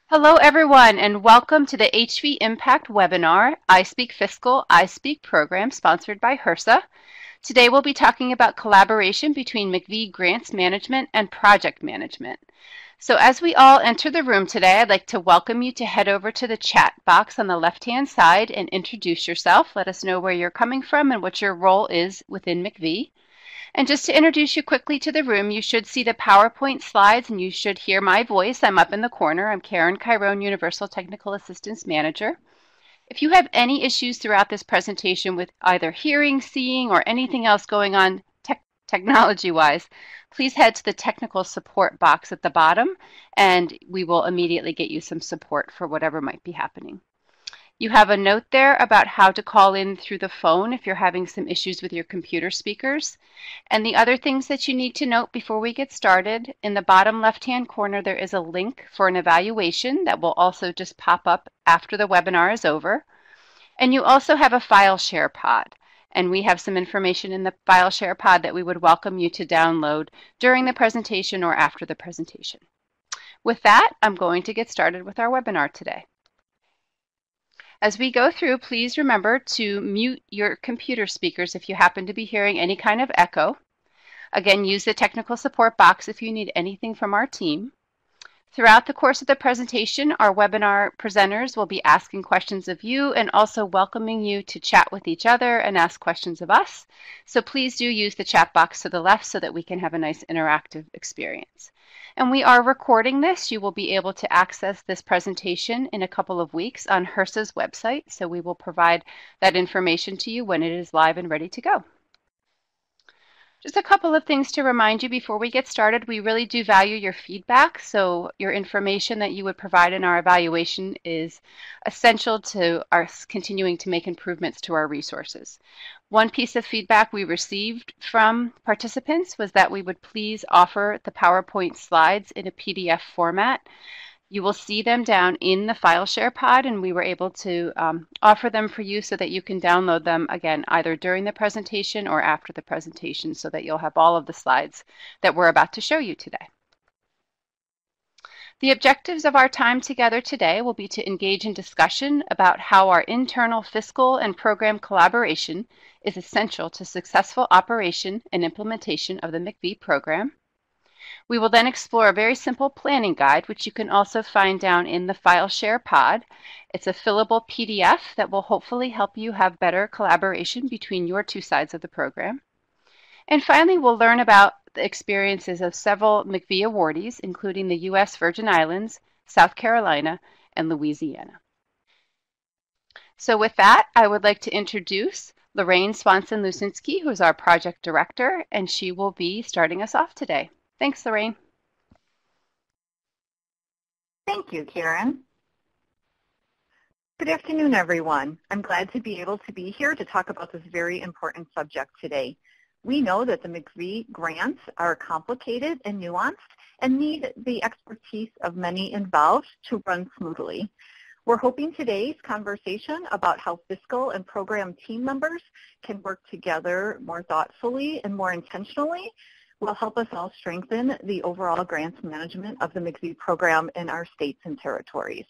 Hello everyone and welcome to the HV Impact webinar, I Speak Fiscal, I Speak Program, sponsored by HRSA. Today we'll be talking about collaboration between MIECHV grants management and project management. So as we all enter the room today, I'd like to welcome you to head over to the chat box on the left-hand side and introduce yourself. Let us know where you're coming from and what your role is within MIECHV. And just to introduce you quickly to the room, you should see the PowerPoint slides and you should hear my voice. I'm up in the corner. I'm Karen Chiron, Universal Technical Assistance Manager. If you have any issues throughout this presentation with either hearing, seeing, or anything else going on technology-wise, please head to the technical support box at the bottom and we will immediately get you some support for whatever might be happening. You have a note there about how to call in through the phone if you're having some issues with your computer speakers. And the other things that you need to note before we get started, in the bottom left-hand corner there is a link for an evaluation that will also just pop up after the webinar is over. And you also have a file share pod. And we have some information in the file share pod that we would welcome you to download during the presentation or after the presentation. With that, I'm going to get started with our webinar today. As we go through, please remember to mute your computer speakers if you happen to be hearing any kind of echo. Again, use the technical support box if you need anything from our team. Throughout the course of the presentation, our webinar presenters will be asking questions of you and also welcoming you to chat with each other and ask questions of us. So please do use the chat box to the left so that we can have a nice interactive experience. And we are recording this. You will be able to access this presentation in a couple of weeks on HRSA's website. So we will provide that information to you when it is live and ready to go. Just a couple of things to remind you before we get started. We really do value your feedback. So your information that you would provide in our evaluation is essential to us continuing to make improvements to our resources. One piece of feedback we received from participants was that we would please offer the PowerPoint slides in a PDF format. You will see them down in the file share pod, and we were able to offer them for you so that you can download them again either during the presentation or after the presentation so that you'll have all of the slides that we're about to show you today. The objectives of our time together today will be to engage in discussion about how our internal fiscal and program collaboration is essential to successful operation and implementation of the MIECHV program. We will then explore a very simple planning guide, which you can also find down in the file share pod. It's a fillable PDF that will hopefully help you have better collaboration between your two sides of the program. And finally, we'll learn about the experiences of several MIECHV awardees, including the U.S. Virgin Islands, South Carolina, and Louisiana. So with that, I would like to introduce Lorraine Swanson-Lusinski, who is our project director, and she will be starting us off today. Thanks, Lorraine. Thank you, Karen. Good afternoon, everyone. I'm glad to be able to be here to talk about this very important subject today. We know that the MIECHV grants are complicated and nuanced and need the expertise of many involved to run smoothly. We're hoping today's conversation about how fiscal and program team members can work together more thoughtfully and more intentionally will help us all strengthen the overall grants management of the MIECHV program in our states and territories.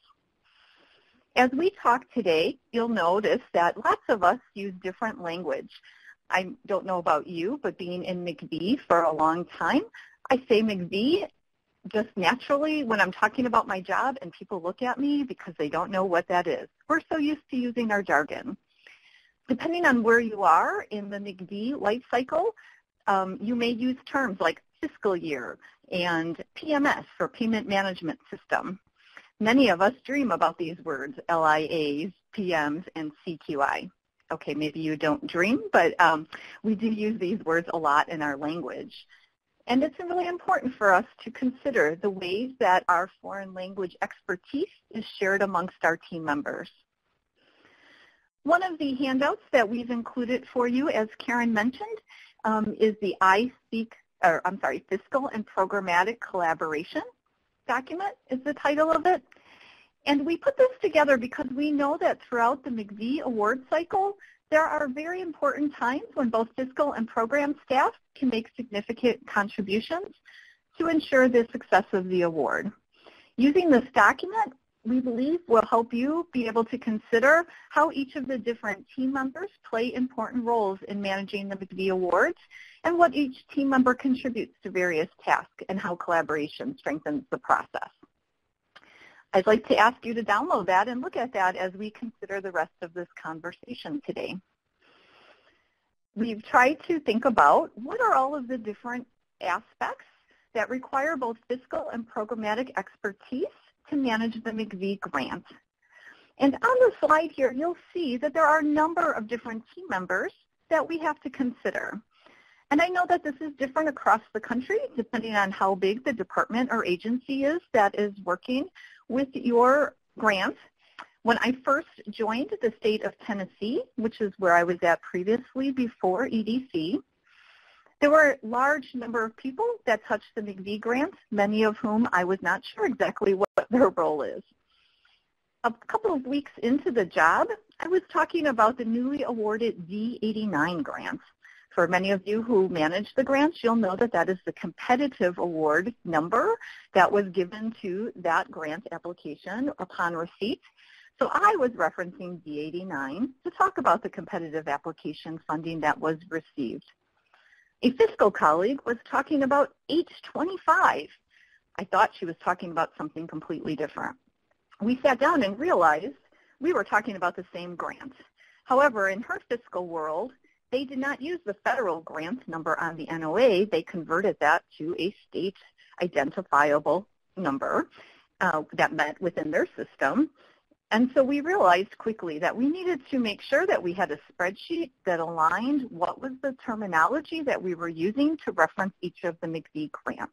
As we talk today, you'll notice that lots of us use different language. I don't know about you, but being in MIECHV for a long time, I say MIECHV just naturally when I'm talking about my job and people look at me because they don't know what that is. We're so used to using our jargon. Depending on where you are in the MIECHV life cycle, you may use terms like fiscal year and PMS for payment management system. Many of us dream about these words, LIAs, PMs, and CQI. Okay, maybe you don't dream, but we do use these words a lot in our language. And it's really important for us to consider the ways that our foreign language expertise is shared amongst our team members. One of the handouts that we've included for you, as Karen mentioned, is the Fiscal and Programmatic Collaboration document is the title of it. And we put this together because we know that throughout the MIECHV award cycle, there are very important times when both fiscal and program staff can make significant contributions to ensure the success of the award. Using this document, we believe will help you be able to consider how each of the different team members play important roles in managing the MIECHV Awards and what each team member contributes to various tasks and how collaboration strengthens the process. I'd like to ask you to download that and look at that as we consider the rest of this conversation today. We've tried to think about what are all of the different aspects that require both fiscal and programmatic expertise to manage the MIECHV grant. And on the slide here, you'll see that there are a number of different team members that we have to consider. And I know that this is different across the country, depending on how big the department or agency is that is working with your grant. When I first joined the state of Tennessee, which is where I was at previously before EDC, there were a large number of people that touched the MIECHV grant, many of whom I was not sure exactly what their role is. A couple of weeks into the job, I was talking about the newly awarded D89 grant. For many of you who manage the grants, you'll know that that is the competitive award number that was given to that grant application upon receipt. So I was referencing D89 to talk about the competitive application funding that was received. A fiscal colleague was talking about H25. I thought she was talking about something completely different. We sat down and realized we were talking about the same grant. However, in her fiscal world, they did not use the federal grant number on the NOA. They converted that to a state identifiable number that met within their system. And so we realized quickly that we needed to make sure that we had a spreadsheet that aligned what was the terminology that we were using to reference each of the MIECHV grants.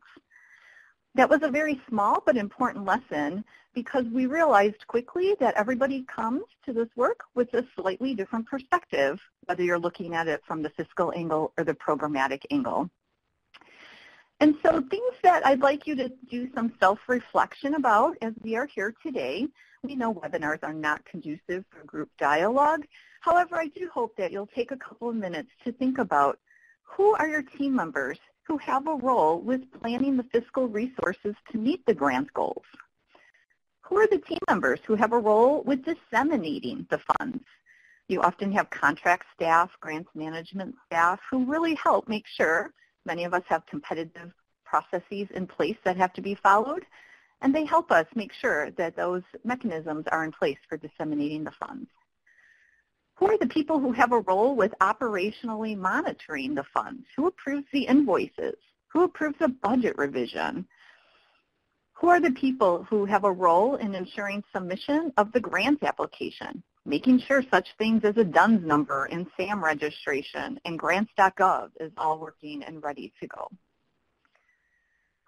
That was a very small but important lesson because we realized quickly that everybody comes to this work with a slightly different perspective, whether you're looking at it from the fiscal angle or the programmatic angle. And so things that I'd like you to do some self-reflection about as we are here today. We know webinars are not conducive for group dialogue. However, I do hope that you'll take a couple of minutes to think about who are your team members who have a role with planning the fiscal resources to meet the grant goals. Who are the team members who have a role with disseminating the funds? You often have contract staff, grants management staff who really help make sure. Many of us have competitive processes in place that have to be followed, and they help us make sure that those mechanisms are in place for disseminating the funds. Who are the people who have a role with operationally monitoring the funds? Who approves the invoices? Who approves a budget revision? Who are the people who have a role in ensuring submission of the grant application, making sure such things as a DUNS number and SAM registration and grants.gov is all working and ready to go?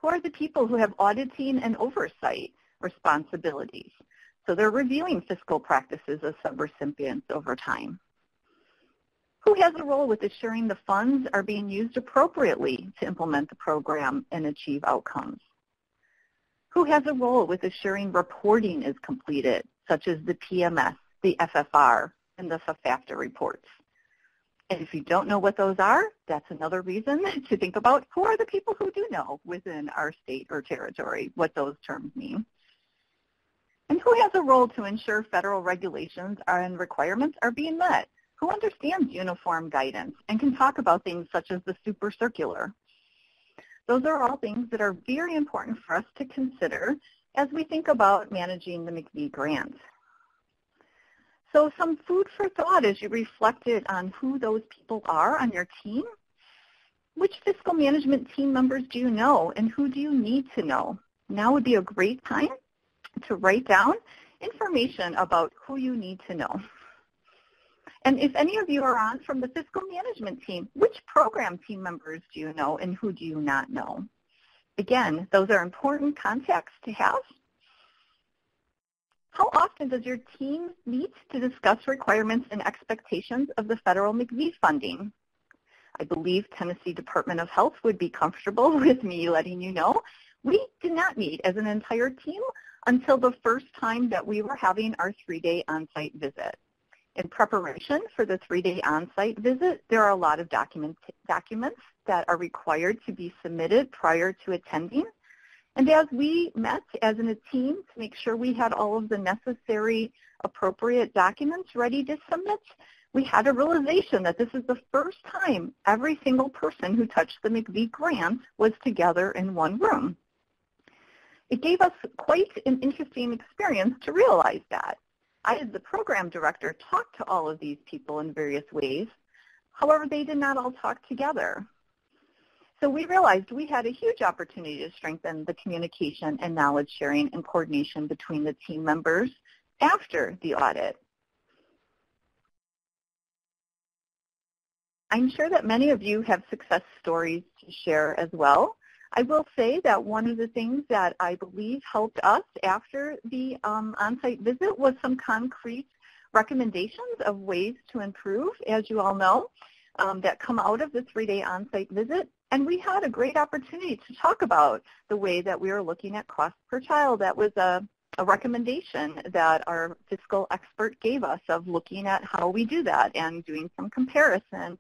Who are the people who have auditing and oversight responsibilities? So they're reviewing fiscal practices of subrecipients over time. Who has a role with assuring the funds are being used appropriately to implement the program and achieve outcomes? Who has a role with assuring reporting is completed, such as the PMS, the FFR, and the FFAFTA reports? And if you don't know what those are, that's another reason to think about who are the people who do know within our state or territory what those terms mean. And who has a role to ensure federal regulations and requirements are being met? Who understands uniform guidance and can talk about things such as the super circular? Those are all things that are very important for us to consider as we think about managing the MIECHV grant. So some food for thought as you reflected on who those people are on your team. Which fiscal management team members do you know and who do you need to know? Now would be a great time to write down information about who you need to know. And if any of you are on from the fiscal management team, which program team members do you know and who do you not know? Again, those are important contacts to have. How often does your team meet to discuss requirements and expectations of the federal MIECHV funding? I believe Tennessee Department of Health would be comfortable with me letting you know. We did not meet as an entire team until the first time that we were having our 3-day on-site visit. In preparation for the 3-day on-site visit, there are a lot of documents that are required to be submitted prior to attending. And as we met as in a team to make sure we had all of the necessary appropriate documents ready to submit, we had a realization that this is the first time every single person who touched the MIECHV grant was together in one room. It gave us quite an interesting experience to realize that. I, as the program director, talked to all of these people in various ways. However, they did not all talk together. So we realized we had a huge opportunity to strengthen the communication and knowledge sharing and coordination between the team members after the audit. I'm sure that many of you have success stories to share as well. I will say that one of the things that I believe helped us after the on-site visit was some concrete recommendations of ways to improve, as you all know, that come out of the 3-day on-site visit. And we had a great opportunity to talk about the way that we were looking at cost per child. That was a recommendation that our fiscal expert gave us of looking at how we do that and doing some comparison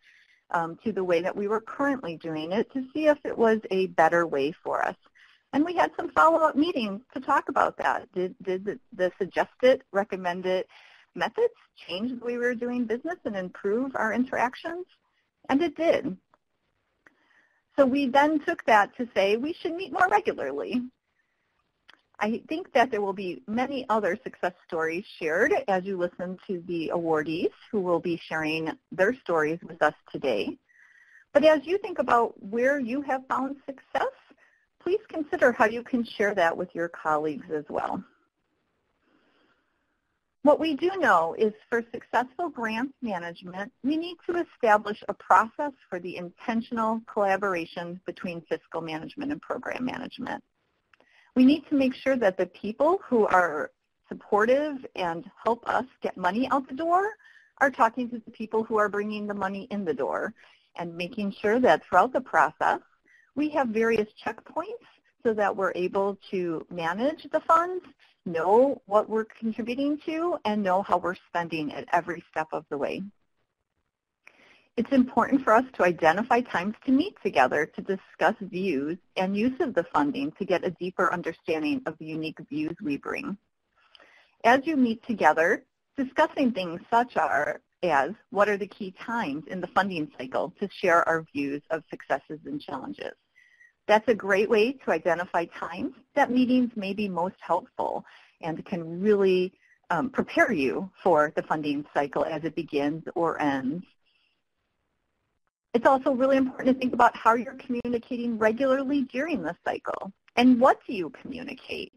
to the way that we were currently doing it to see if it was a better way for us. And we had some follow-up meetings to talk about that. Did the suggested, recommended methods change the way we were doing business and improve our interactions? And it did. So we then took that to say we should meet more regularly. I think that there will be many other success stories shared as you listen to the awardees who will be sharing their stories with us today. But as you think about where you have found success, please consider how you can share that with your colleagues as well. What we do know is for successful grants management, we need to establish a process for the intentional collaboration between fiscal management and program management. We need to make sure that the people who are supportive and help us get money out the door are talking to the people who are bringing the money in the door and making sure that throughout the process we have various checkpoints so that we're able to manage the funds, know what we're contributing to, and know how we're spending at every step of the way. It's important for us to identify times to meet together to discuss views and use of the funding to get a deeper understanding of the unique views we bring. As you meet together, discussing things such as what are the key times in the funding cycle to share our views of successes and challenges. That's a great way to identify times that meetings may be most helpful and can really prepare you for the funding cycle as it begins or ends. It's also really important to think about how you're communicating regularly during the cycle and what do you communicate.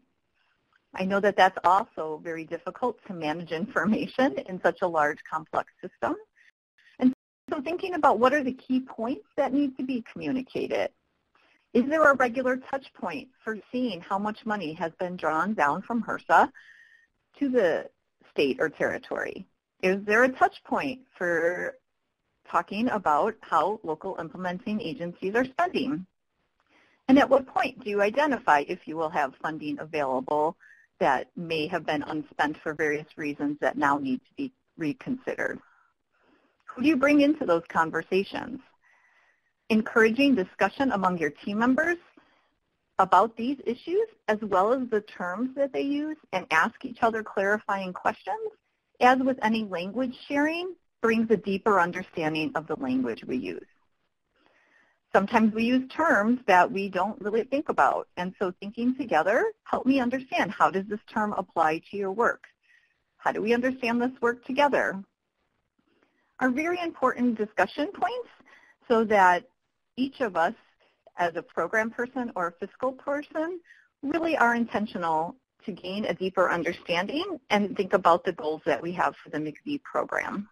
I know that that's also very difficult to manage information in such a large, complex system. And so thinking about what are the key points that need to be communicated. Is there a regular touch point for seeing how much money has been drawn down from HRSA to the state or territory? Is there a touch point for talking about how local implementing agencies are spending? And at what point do you identify if you will have funding available that may have been unspent for various reasons that now need to be reconsidered? Who do you bring into those conversations? Encouraging discussion among your team members about these issues as well as the terms that they use and ask each other clarifying questions, as with any language sharing, brings a deeper understanding of the language we use. Sometimes we use terms that we don't really think about, and so thinking together, help me understand, how does this term apply to your work? How do we understand this work together? Are very important discussion points so that each of us as a program person or a fiscal person really are intentional to gain a deeper understanding and think about the goals that we have for the MIECHV program.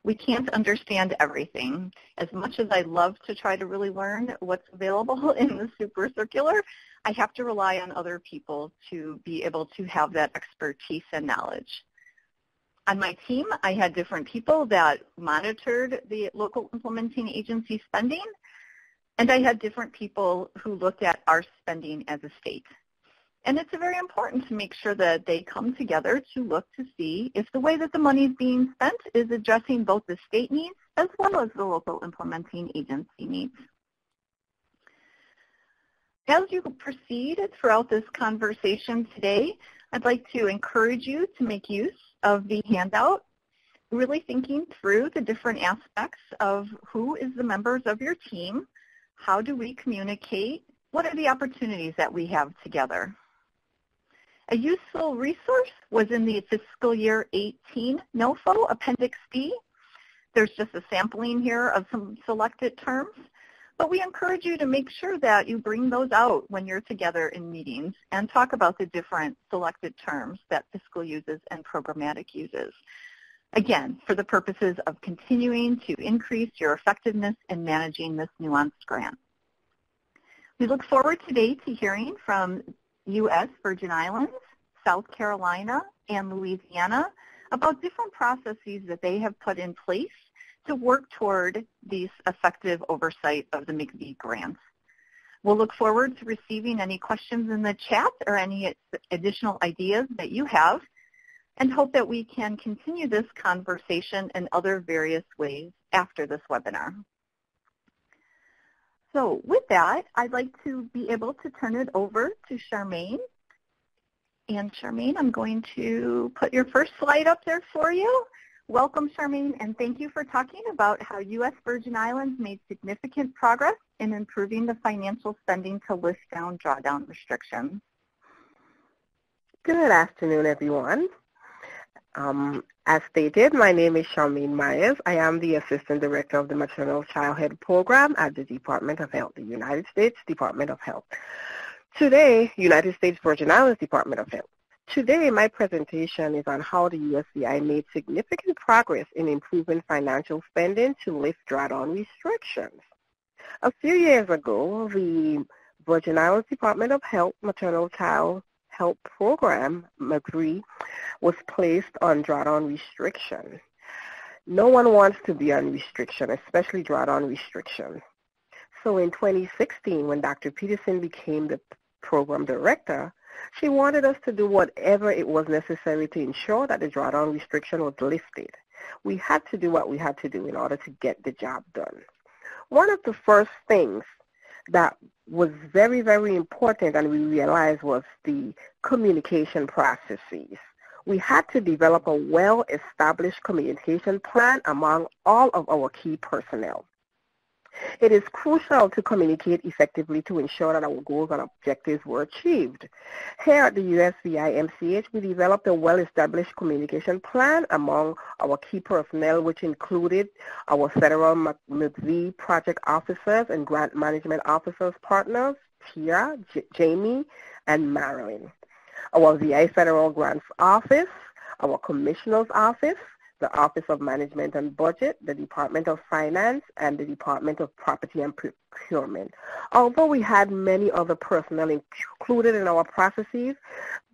We can't understand everything. As much as I love to try to really learn what's available in the super circular, I have to rely on other people to be able to have that expertise and knowledge. On my team, I had different people that monitored the local implementing agency spending, and I had different people who looked at our spending as a state. And it's very important to make sure that they come together to look to see if the way that the money is being spent is addressing both the state needs as well as the local implementing agency needs. As you proceed throughout this conversation today, I'd like to encourage you to make use of the handout, really thinking through the different aspects of who is the members of your team, how do we communicate, what are the opportunities that we have together. A useful resource was in the fiscal year 18 NOFO Appendix D. There's just a sampling here of some selected terms, but we encourage you to make sure that you bring those out when you're together in meetings and talk about the different selected terms that Fiscal uses and programmatic uses. Again, for the purposes of continuing to increase your effectiveness in managing this nuanced grant. We look forward today to hearing from U.S. Virgin Islands, South Carolina, and Louisiana about different processes that they have put in place to work toward these effective oversight of the MIECHV grants. We'll look forward to receiving any questions in the chat or any additional ideas that you have, and hope that we can continue this conversation in other various ways after this webinar. So with that, I'd like to be able to turn it over to Charmaine. And Charmaine, I'm going to put your first slide up there for you. Welcome, Charmaine, and thank you for talking about how U.S. Virgin Islands made significant progress in improving the financial spending to lift down drawdown restrictions. Good afternoon, everyone. As stated, my name is Charmaine Myers. I am the Assistant Director of the Maternal Child Health Program at the Department of Health, the United States Department of Health. Today, United States Virgin Islands Department of Health. Today, my presentation is on how the USVI made significant progress in improving financial spending to lift drawdown restrictions. A few years ago, the Virgin Islands Department of Health Maternal Child Health Program, MIECHV, was placed on drawdown restriction. No one wants to be on restriction, especially drawdown restriction. So in 2016, when Dr. Peterson became the program director, she wanted us to do whatever it was necessary to ensure that the drawdown restriction was lifted. We had to do what we had to do in order to get the job done. One of the first things that was very, very important and we realized was the communication processes. We had to develop a well-established communication plan among all of our key personnel. It is crucial to communicate effectively to ensure that our goals and objectives were achieved. Here at the USVI MCH, we developed a well-established communication plan among our key personnel, which included our federal MIECHV project officers and grant management officers partners, Tia, Jamie, and Marilyn. Our VI Federal Grants Office, our Commissioner's Office, the Office of Management and Budget, the Department of Finance, and the Department of Property and Procurement. Although we had many other personnel included in our processes,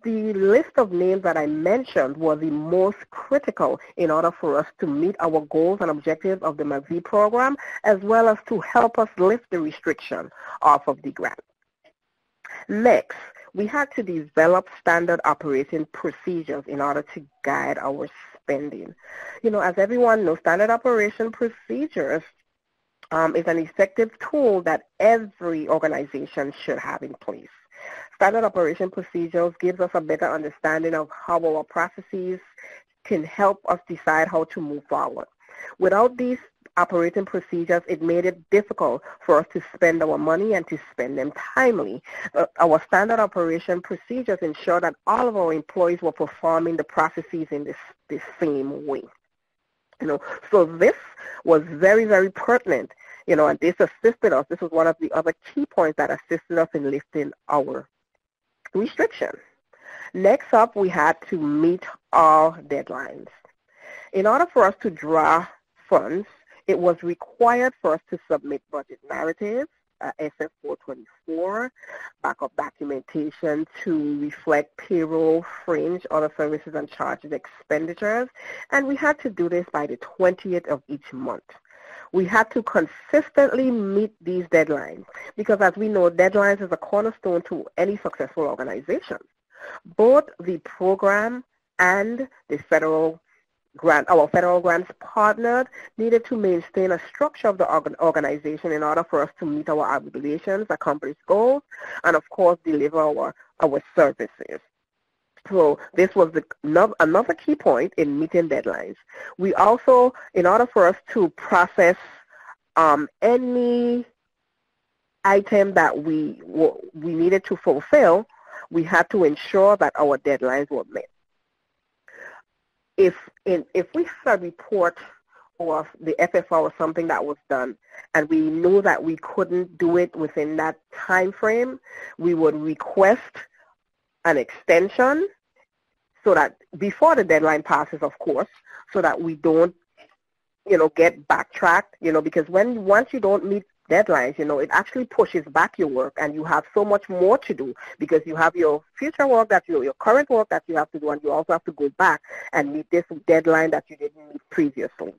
the list of names that I mentioned was the most critical in order for us to meet our goals and objectives of the MIECHV program, as well as to help us lift the restriction off of the grant. Next, we had to develop standard operating procedures in order to guide our spending. You know, as everyone knows, standard operation procedures is an effective tool that every organization should have in place. Standard operation procedures gives us a better understanding of how our processes can help us decide how to move forward. Without these operating procedures, it made it difficult for us to spend our money and to spend them timely. Our standard operation procedures ensure that all of our employees were performing the processes in this same way. You know, so this was very, very pertinent, you know, and this assisted us. This was one of the other key points that assisted us in lifting our restriction. Next up, we had to meet our deadlines. In order for us to draw funds, it was required for us to submit budget narratives, SF-424, backup documentation to reflect payroll, fringe, other services and charges expenditures, and we had to do this by the 20th of each month. We had to consistently meet these deadlines because, as we know, deadlines is a cornerstone to any successful organization. Both the program and the federal our federal grants partnered needed to maintain a structure of the organization in order for us to meet our obligations, accomplish goals, and of course deliver our services. So this was another key point in meeting deadlines. We also, in order for us to process any item that we needed to fulfill, we had to ensure that our deadlines were met. If we had a report or the FFR or something that was done and we knew that we couldn't do it within that time frame, we would request an extension so that before the deadline passes, of course, so that we don't, get backtracked, because once you don't meet deadlines, it actually pushes back your work and you have so much more to do because you have your future work your current work that you have to do, and you also have to go back and meet this deadline that you didn't meet previously.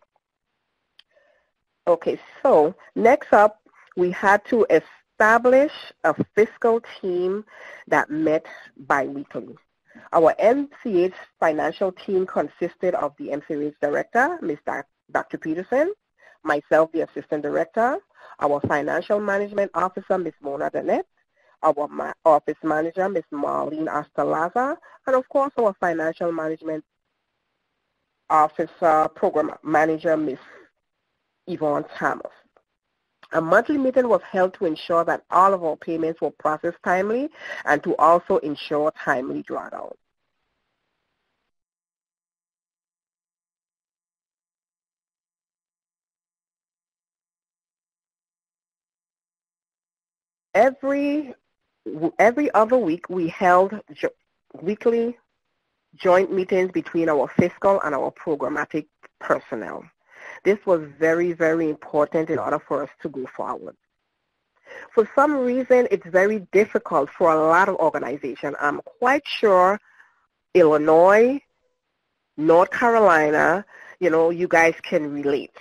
Okay, so next up, we had to establish a fiscal team that met biweekly. Our MCH financial team consisted of the MCH director, Dr. Peterson, myself, the assistant director, our financial management officer, Ms. Mona Danette, our office manager, Ms. Marlene Astalaza, and of course our financial management officer, program manager, Ms. Yvonne Thomas. A monthly meeting was held to ensure that all of our payments were processed timely and to also ensure timely drawdown. Every other week, we held weekly joint meetings between our fiscal and our programmatic personnel. This was very, very important in order for us to go forward. For some reason, it's very difficult for a lot of organizations. I'm quite sure Illinois, North Carolina, you guys can relate.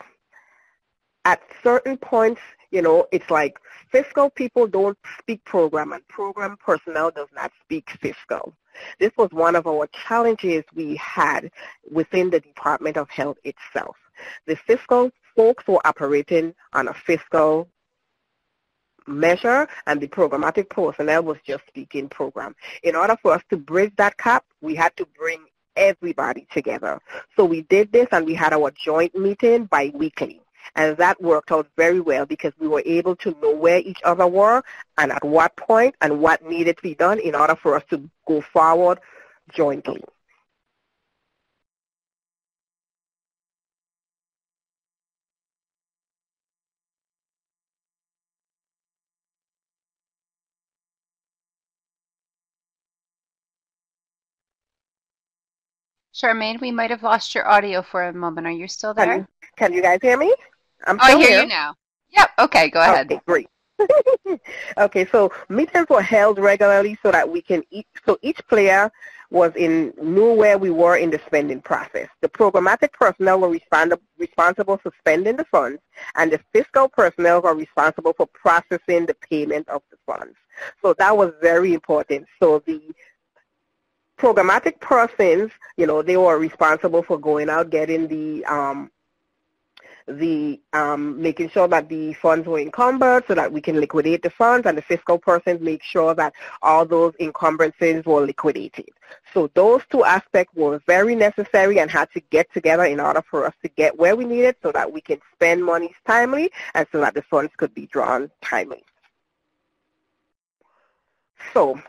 At certain points, it's like fiscal people don't speak program and program personnel does not speak fiscal. This was one of our challenges we had within the Department of Health itself. The fiscal folks were operating on a fiscal measure and the programmatic personnel was just speaking program. In order for us to bridge that gap, we had to bring everybody together. So we did this and we had our joint meeting bi-weekly. And that worked out very well because we were able to know where each other were and at what point and what needed to be done in order for us to go forward jointly. Charmaine, we might have lost your audio for a moment. Are you still there? Can you guys hear me? I'm still here. I hear you now. Yep. Okay, go ahead. Okay, great. Okay, so meetings were held regularly so that we can each player knew where we were in the spending process. The programmatic personnel were responsible for spending the funds, and the fiscal personnel were responsible for processing the payment of the funds. So that was very important. So the programmatic persons, they were responsible for going out, getting making sure that the funds were encumbered so that we can liquidate the funds, and the fiscal persons make sure that all those encumbrances were liquidated. So those two aspects were very necessary and had to get together in order for us to get where we needed so that we can spend monies timely and so that the funds could be drawn timely. So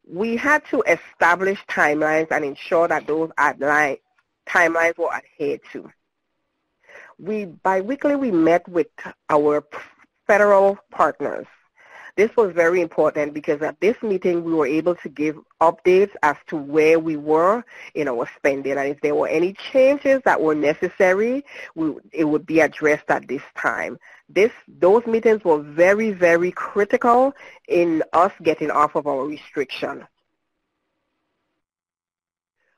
we had to establish timelines and ensure that those timelines were adhered to. Bi-weekly, we met with our federal partners. This was very important because at this meeting, we were able to give updates as to where we were in our spending. And if there were any changes that were necessary, it would be addressed at this time. Those meetings were very, very critical in us getting off of our restriction.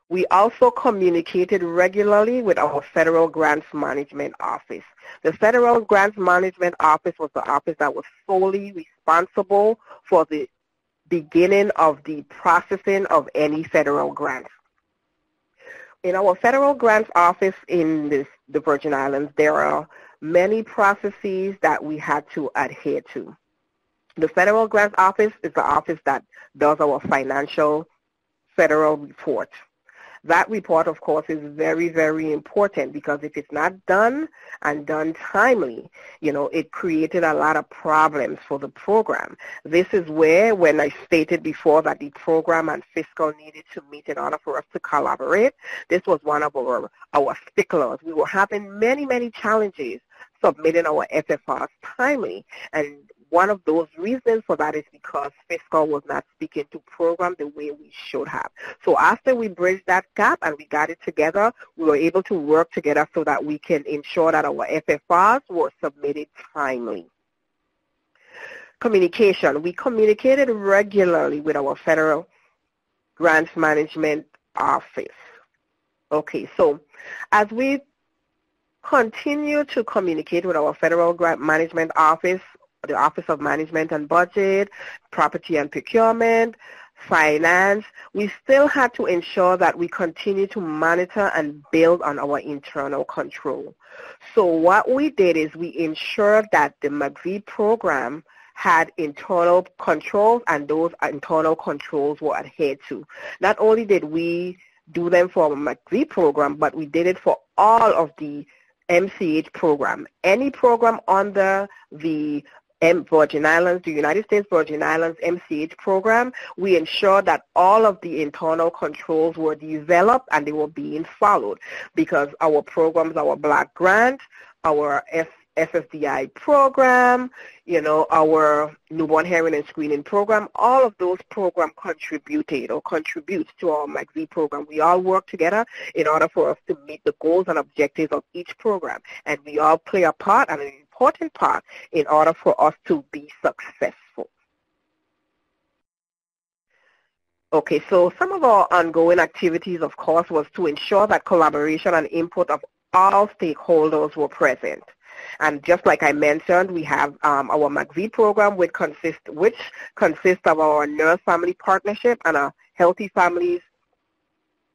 We also communicated regularly with our Federal Grants Management Office. The Federal Grants Management Office was the office that was solely responsible for the beginning of the processing of any federal grants. In our federal grants office in the Virgin Islands, there are many processes that we had to adhere to. The federal grants office is the office that does our financial federal report. That report, of course, is very, very important because if it's not done and done timely, it created a lot of problems for the program. This is where, when I stated before that the program and fiscal needed to meet in order for us to collaborate, this was one of our sticklers. We were having many, many challenges submitting our FFRs timely, and one of those reasons for that is because fiscal was not speaking to program the way we should have. So after we bridged that gap and we got it together, we were able to work together so that we can ensure that our FFRs were submitted timely. Communication. We communicated regularly with our federal grants management office. Okay, so as we continue to communicate with our federal grant management office, the Office of Management and Budget, Property and Procurement, Finance, we still had to ensure that we continue to monitor and build on our internal control. So what we did is we ensured that the MIECHV program had internal controls, and those internal controls were adhered to. Not only did we do them for our MIECHV program, but we did it for all of the MCH program. Any program under the Virgin Islands, the United States Virgin Islands MCH program, we ensured that all of the internal controls were developed and they were being followed, because our programs, our Black Grant, our FFDI program, our Newborn Hearing and Screening program, all of those programs contributed or contributes to our MIECHV program. We all work together in order for us to meet the goals and objectives of each program, and we all play a part, and an important part, in order for us to be successful. Okay, so some of our ongoing activities, of course, was to ensure that collaboration and input of all stakeholders were present. And just like I mentioned, we have our MIECHV program, which consists of our Nurse Family Partnership and a Healthy Families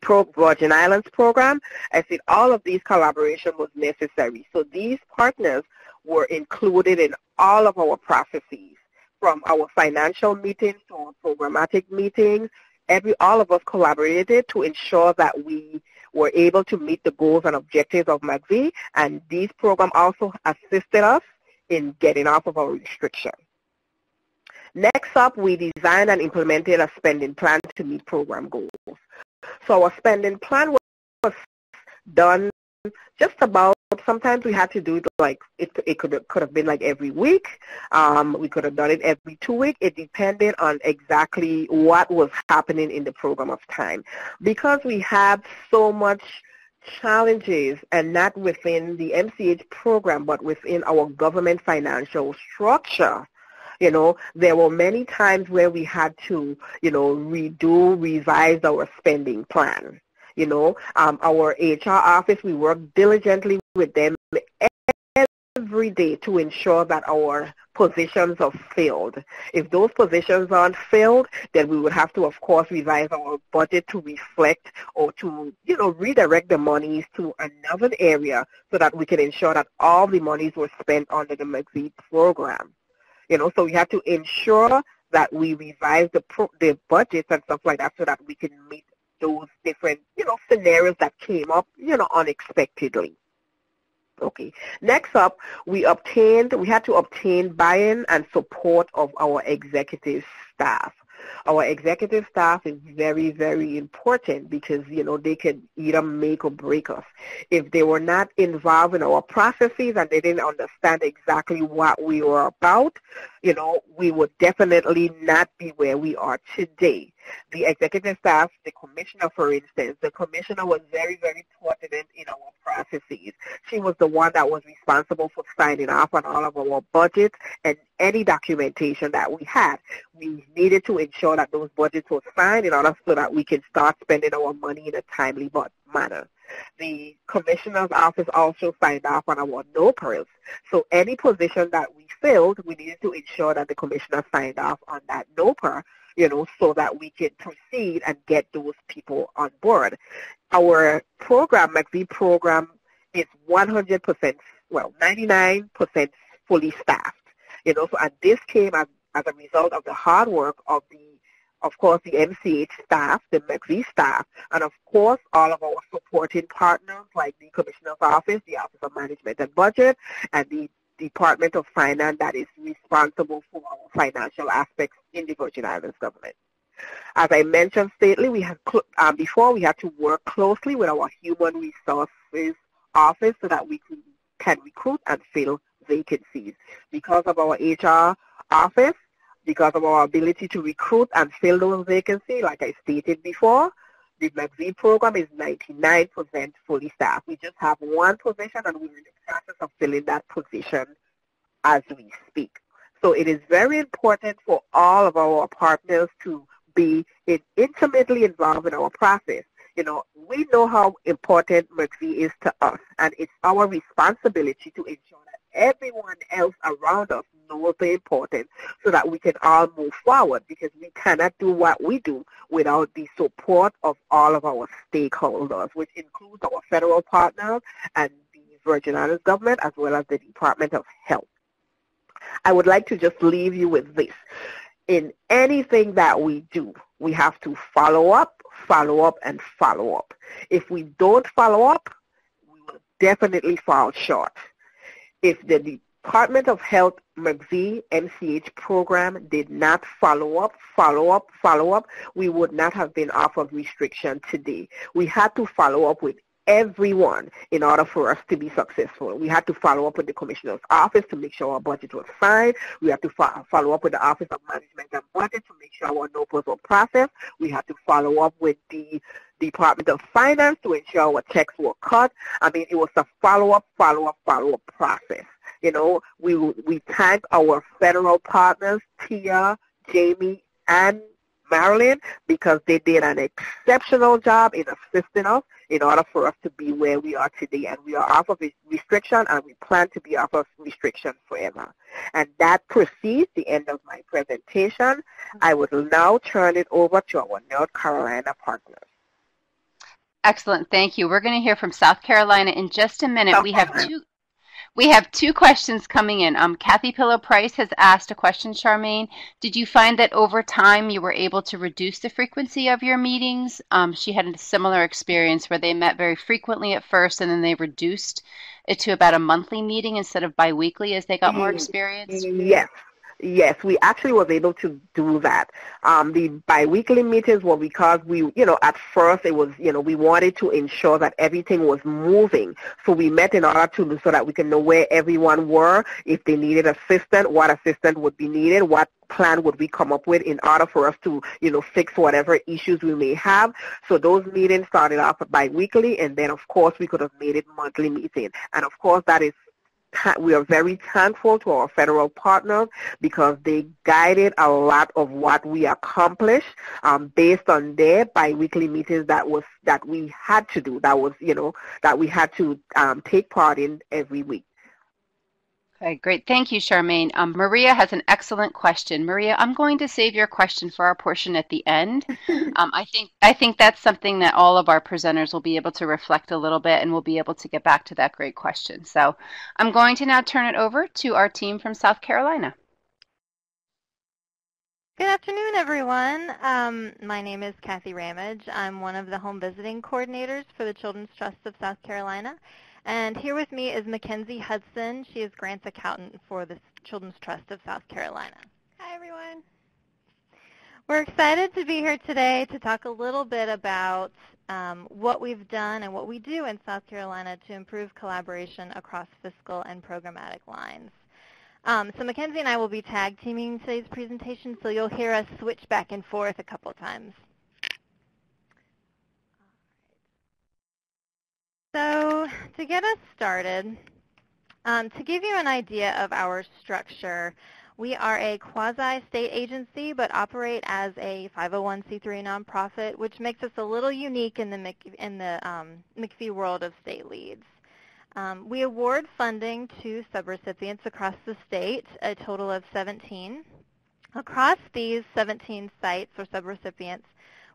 Virgin Islands program. I said all of these collaboration was necessary. So these partners were included in all of our processes, from our financial meetings to our programmatic meetings. All of us collaborated to ensure that we were able to meet the goals and objectives of MIECHV, and these programs also assisted us in getting off of our restriction. Next up, we designed and implemented a spending plan to meet program goals. So our spending plan was done just about, sometimes we had to do it like, it could have been like every week. We could have done it every 2 weeks. It depended on exactly what was happening in the program of time. Because we have so much challenges, and not within the MCH program, but within our government financial structure, there were many times where we had to, revise our spending plan. Our HR office, we work diligently with them every day to ensure that our positions are filled. If those positions aren't filled, then we would have to, of course, revise our budget to reflect, or to, redirect the monies to another area so that we can ensure that all the monies were spent under the MIECHV program. So we have to ensure that we revise the budgets and stuff like that so that we can meet those different, scenarios that came up, unexpectedly. Okay. Next up, we had to obtain buy-in and support of our executive staff. Our executive staff is very, very important because, they can either make or break us. If they were not involved in our processes and they didn't understand exactly what we were about, we would definitely not be where we are today. The executive staff, the commissioner, for instance, the commissioner was very, very pertinent in our processes. She was the one that was responsible for signing off on all of our budgets and any documentation that we had. We needed to ensure that those budgets were signed in order so that we can start spending our money in a timely manner. The commissioner's office also signed off on our NOPRs. So any position that we filled, we needed to ensure that the commissioner signed off on that NOPR so that we can proceed and get those people on board. Our program, MIECHV program, is 100%, 99% fully staffed. So, and this came as a result of the hard work of course, the MCH staff, the MIECHV staff, and of course, all of our supporting partners like the Commissioner's Office, the Office of Management and Budget, and the Department of Finance that is responsible for our financial aspects in the Virgin Islands government. As I mentioned stately, before we had to work closely with our Human Resources Office so that we can recruit and fill vacancies. Because of our HR office, because of our ability to recruit and fill those vacancies, like I stated before, the MIECHV program is 99% fully staffed. We just have one position, and we're in the process of filling that position as we speak. So it is very important for all of our partners to be intimately involved in our process. We know how important MIECHV is to us, and it's our responsibility to ensure that everyone else around us knows the importance so that we can all move forward, because we cannot do what we do without the support of all of our stakeholders, which includes our federal partners and the Virgin Islands government, as well as the Department of Health. I would like to just leave you with this. In anything that we do, we have to follow up, and follow up. If we don't follow up, we will definitely fall short. If the Department of Health MIECHV MCH program did not follow up, we would not have been off of restriction today. We had to follow up with everyone in order for us to be successful. We had to follow up with the Commissioner's Office to make sure our budget was fine. We had to follow up with the Office of Management and Budget to make sure our NOPAs were processed. We had to follow up with the Department of Finance to ensure our checks were cut. I mean, it was a follow-up process. We thank our federal partners, Tia, Jamie, and Marilyn, because they did an exceptional job in assisting us in order for us to be where we are today. And we are off of restriction, and we plan to be off of restriction forever. And that precedes the end of my presentation. I would now turn it over to our North Carolina partners. Excellent. Thank you. We're going to hear from South Carolina in just a minute. We have two questions coming in. Kathy Pillow Price has asked a question, Charmaine. Did you find that over time you were able to reduce the frequency of your meetings? She had a similar experience where they met very frequently at first, and then they reduced it to about a monthly meeting instead of biweekly as they got more experience. Yes, we actually was able to do that. The biweekly meetings were because we, at first it was, we wanted to ensure that everything was moving. So we met in order so that we can know where everyone were, if they needed assistance, what assistance would be needed, what plan would we come up with in order for us to, fix whatever issues we may have. So those meetings started off biweekly, and then of course we could have made it monthly meeting. And of course we are very thankful to our federal partners because they guided a lot of what we accomplished based on their biweekly meetings that we had to do, that we had to take part in every week. Okay, great. Thank you, Charmaine. Maria has an excellent question. Maria, I'm going to save your question for our portion at the end. I think that's something that all of our presenters will be able to reflect a little bit, and we'll be able to get back to that great question. So I'm going to now turn it over to our team from South Carolina. Good afternoon, everyone. My name is Kathy Ramage. I'm one of the home visiting coordinators for the Children's Trust of South Carolina. And here with me is Mackenzie Hudson. She is grants accountant for the Children's Trust of South Carolina. Hi, everyone. We're excited to be here today to talk a little bit about what we've done and what we do in South Carolina to improve collaboration across fiscal and programmatic lines. So Mackenzie and I will be tag teaming today's presentation, so you'll hear us switch back and forth a couple times. So to get us started, to give you an idea of our structure, we are a quasi-state agency but operate as a 501c3 nonprofit, which makes us a little unique in the MIECHV world of state leads. We award funding to subrecipients across the state, a total of 17. Across these 17 sites or subrecipients,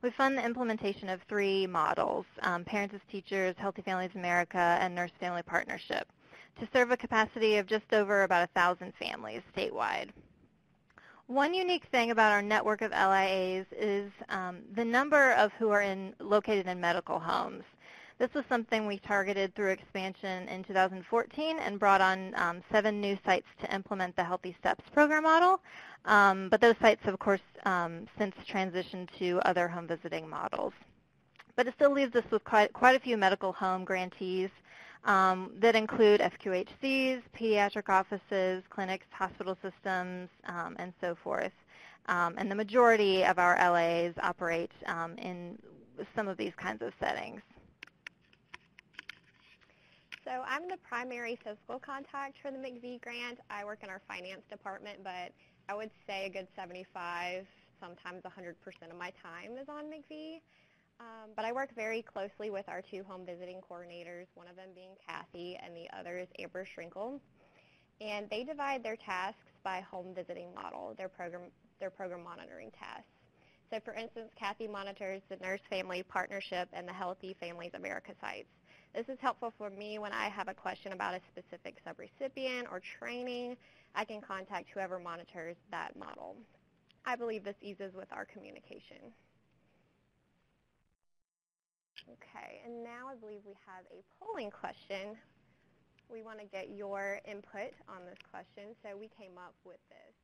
we fund the implementation of 3 models, Parents as Teachers, Healthy Families America, and Nurse-Family Partnership, to serve a capacity of just over about 1,000 families statewide. One unique thing about our network of LIAs is the number of who are located in medical homes. This was something we targeted through expansion in 2014 and brought on 7 new sites to implement the Healthy Steps program model. But those sites, of course, since transitioned to other home visiting models. But it still leaves us with quite a few medical home grantees that include FQHCs, pediatric offices, clinics, hospital systems, and so forth. And the majority of our LAs operate in some of these kinds of settings. So I'm the primary fiscal contact for the MIECHV grant. I work in our finance department, but I would say a good 75, sometimes 100% of my time is on MIECHV. But I work very closely with our 2 home visiting coordinators, one of them being Kathy and the other is Amber Schrinkle. And they divide their tasks by home visiting model, their program monitoring tasks. So for instance, Kathy monitors the Nurse-Family Partnership and the Healthy Families America sites. This is helpful for me when I have a question about a specific subrecipient or training. I can contact whoever monitors that model. I believe this eases with our communication. Okay, and now I believe we have a polling question. We want to get your input on this question, so we came up with this.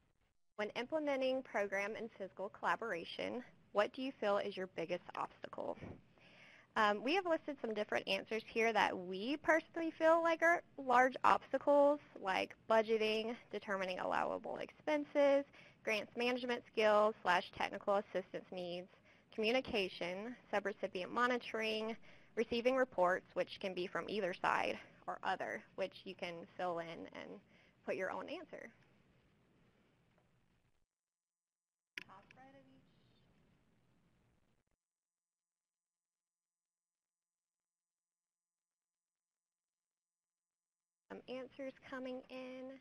When implementing program and fiscal collaboration, what do you feel is your biggest obstacle? We have listed some different answers here that we personally feel like are large obstacles, like budgeting, determining allowable expenses, grants management skills / technical assistance needs, communication, subrecipient monitoring, receiving reports, which can be from either side, or other, which you can fill in and put your own answer. Top right of each. Some answers coming in.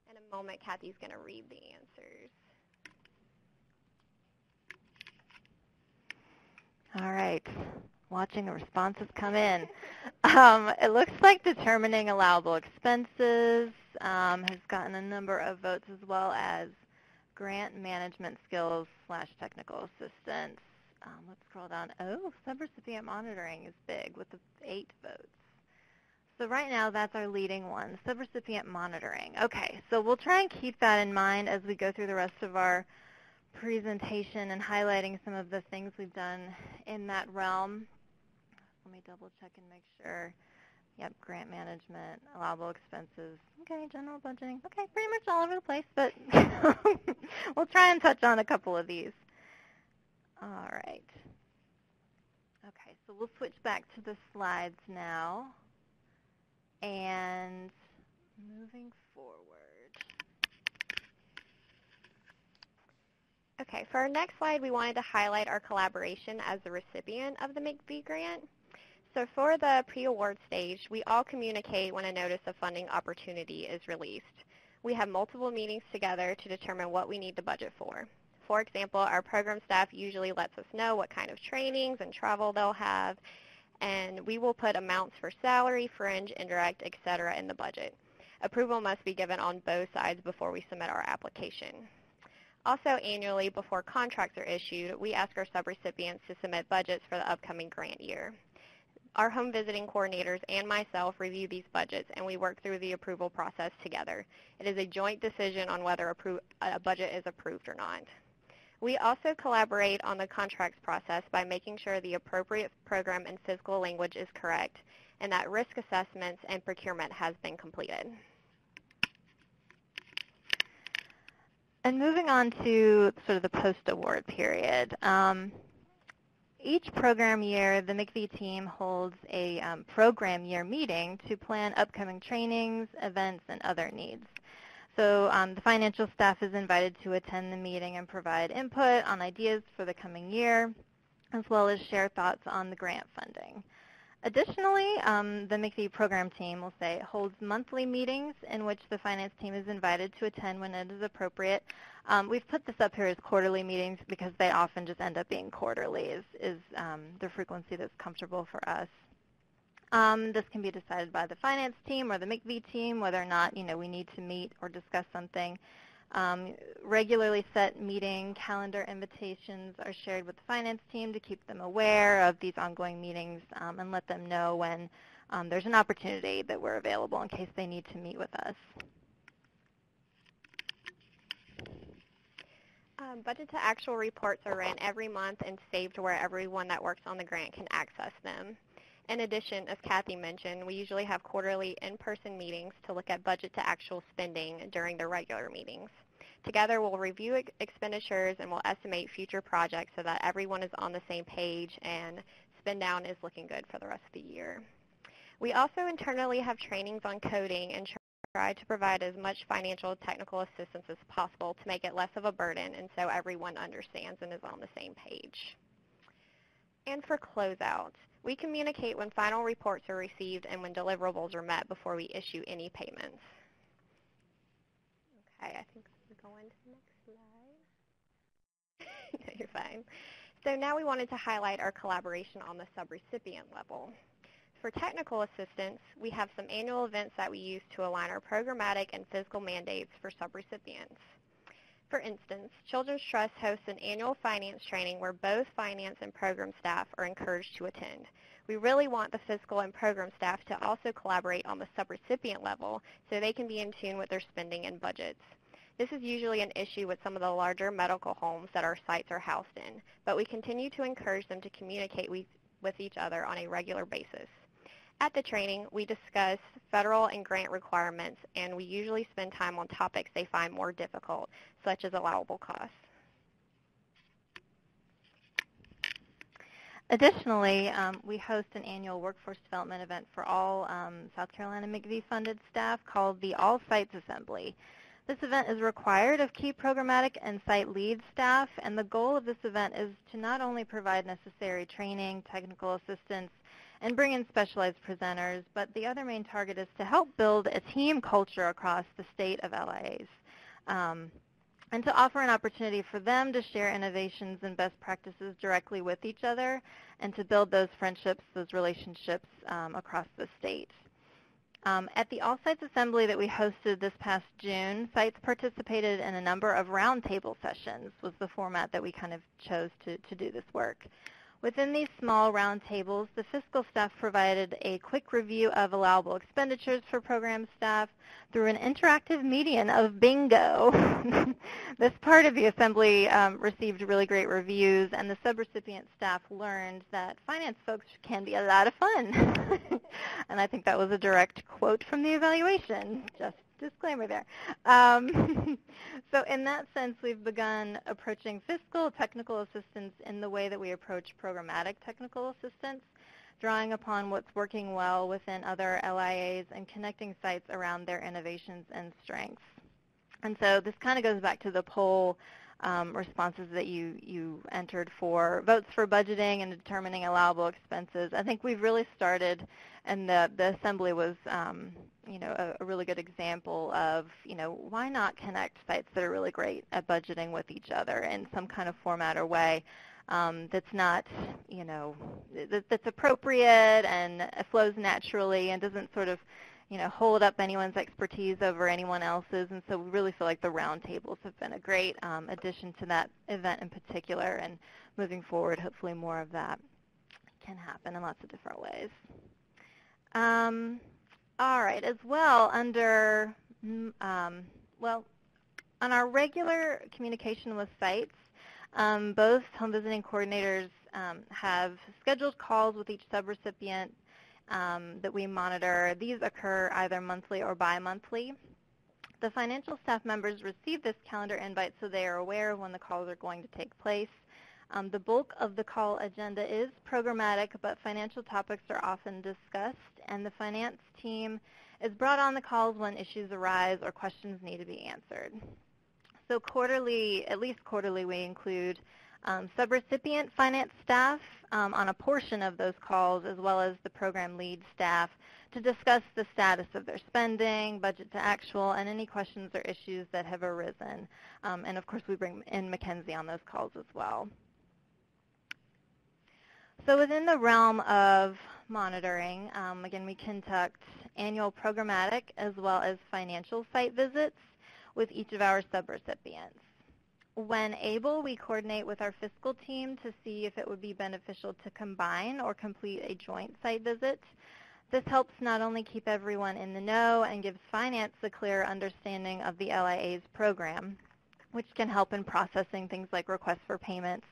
In a moment, Kathy's going to read the answers. All right, watching the responses come in. It looks like determining allowable expenses has gotten a number of votes, as well as grant management skills / technical assistance. Let's scroll down. Oh, subrecipient monitoring is big with 8 votes. So right now, that's our leading one, subrecipient monitoring. Okay, so we'll try and keep that in mind as we go through the rest of our presentation and highlighting some of the things we've done in that realm. Let me double check and make sure. Yep, grant management, allowable expenses. Okay, general budgeting. Okay, pretty much all over the place, but we'll try and touch on a couple of these. All right. Okay, so we'll switch back to the slides now. And moving forward. Okay, for our next slide, we wanted to highlight our collaboration as the recipient of the MIECHV grant. So for the pre-award stage, we all communicate when a notice of funding opportunity is released. We have multiple meetings together to determine what we need to budget for. For example, our program staff usually lets us know what kind of trainings and travel they'll have, and we will put amounts for salary, fringe, indirect, etc. in the budget. Approval must be given on both sides before we submit our application. Also, annually, before contracts are issued, we ask our subrecipients to submit budgets for the upcoming grant year. Our home visiting coordinators and myself review these budgets, and we work through the approval process together. It is a joint decision on whether a budget is approved or not. We also collaborate on the contracts process by making sure the appropriate program and fiscal language is correct and that risk assessments and procurement has been completed. And moving on to sort of the post-award period. Each program year, the MIECHV team holds a program year meeting to plan upcoming trainings, events, and other needs. So the financial staff is invited to attend the meeting and provide input on ideas for the coming year, as well as share thoughts on the grant funding. Additionally, the MIECHV program team will say holds monthly meetings in which the finance team is invited to attend when it is appropriate. We've put this up here as quarterly meetings because they often just end up being quarterly is the frequency that's comfortable for us. This can be decided by the finance team or the MIECHV team whether or not we need to meet or discuss something. Regularly set meeting calendar invitations are shared with the finance team to keep them aware of these ongoing meetings and let them know when there's an opportunity that we're available in case they need to meet with us. Budget to actual reports are ran every month and saved where everyone that works on the grant can access them. In addition, as Kathy mentioned, we usually have quarterly in-person meetings to look at budget to actual spending during the regular meetings. Together, we'll review expenditures and we'll estimate future projects so that everyone is on the same page and spend down is looking good for the rest of the year. We also internally have trainings on coding and try to provide as much financial technical assistance as possible to make it less of a burden and so everyone understands and is on the same page. And for closeout, we communicate when final reports are received and when deliverables are met before we issue any payments. Okay, I think we're going to the next slide. No, you're fine. So now we wanted to highlight our collaboration on the subrecipient level. For technical assistance, we have some annual events that we use to align our programmatic and fiscal mandates for subrecipients. For instance, Children's Trust hosts an annual finance training where both finance and program staff are encouraged to attend. We really want the fiscal and program staff to also collaborate on the subrecipient level so they can be in tune with their spending and budgets. This is usually an issue with some of the larger medical homes that our sites are housed in, but we continue to encourage them to communicate with each other on a regular basis. At the training, we discuss federal and grant requirements, and we usually spend time on topics they find more difficult, such as allowable costs. Additionally, we host an annual workforce development event for all South Carolina MIECHV-funded staff called the All Sites Assembly. This event is required of key programmatic and site lead staff, and the goal of this event is to not only provide necessary training, technical assistance, and bring in specialized presenters, but the other main target is to help build a team culture across the state of LIAs, and to offer an opportunity for them to share innovations and best practices directly with each other and to build those friendships, those relationships across the state. At the All Sites Assembly that we hosted this past June, sites participated in a number of roundtable sessions, was the format that we kind of chose to do this work. Within these small roundtables, the fiscal staff provided a quick review of allowable expenditures for program staff through an interactive medium of bingo. This part of the assembly received really great reviews, and the subrecipient staff learned that finance folks can be a lot of fun. And I think that was a direct quote from the evaluation. Just disclaimer there. So in that sense, we've begun approaching fiscal technical assistance in the way that we approach programmatic technical assistance, drawing upon what's working well within other LIAs and connecting sites around their innovations and strengths. And so this kind of goes back to the poll responses that you entered for votes for budgeting and determining allowable expenses. I think we've really started, and the assembly was a really good example of, why not connect sites that are really great at budgeting with each other in some kind of format or way that's not, that's appropriate and flows naturally and doesn't sort of, hold up anyone's expertise over anyone else's. And so we really feel like the roundtables have been a great addition to that event in particular. And moving forward, hopefully more of that can happen in lots of different ways. All right, as well, under, on our regular communication with sites, both home visiting coordinators have scheduled calls with each subrecipient that we monitor. These occur either monthly or bi-monthly. The financial staff members receive this calendar invite so they are aware of when the calls are going to take place. The bulk of the call agenda is programmatic, but financial topics are often discussed, and the finance team is brought on the calls when issues arise or questions need to be answered. So quarterly, at least quarterly, we include Subrecipient finance staff on a portion of those calls, as well as the program lead staff, to discuss the status of their spending, budget to actual, and any questions or issues that have arisen. And of course, we bring in Mackenzie on those calls as well. So within the realm of monitoring, again, we conduct annual programmatic as well as financial site visits with each of our subrecipients. When able, we coordinate with our fiscal team to see if it would be beneficial to combine or complete a joint site visit. This helps not only keep everyone in the know and gives finance a clear understanding of the LIA's program, which can help in processing things like requests for payments,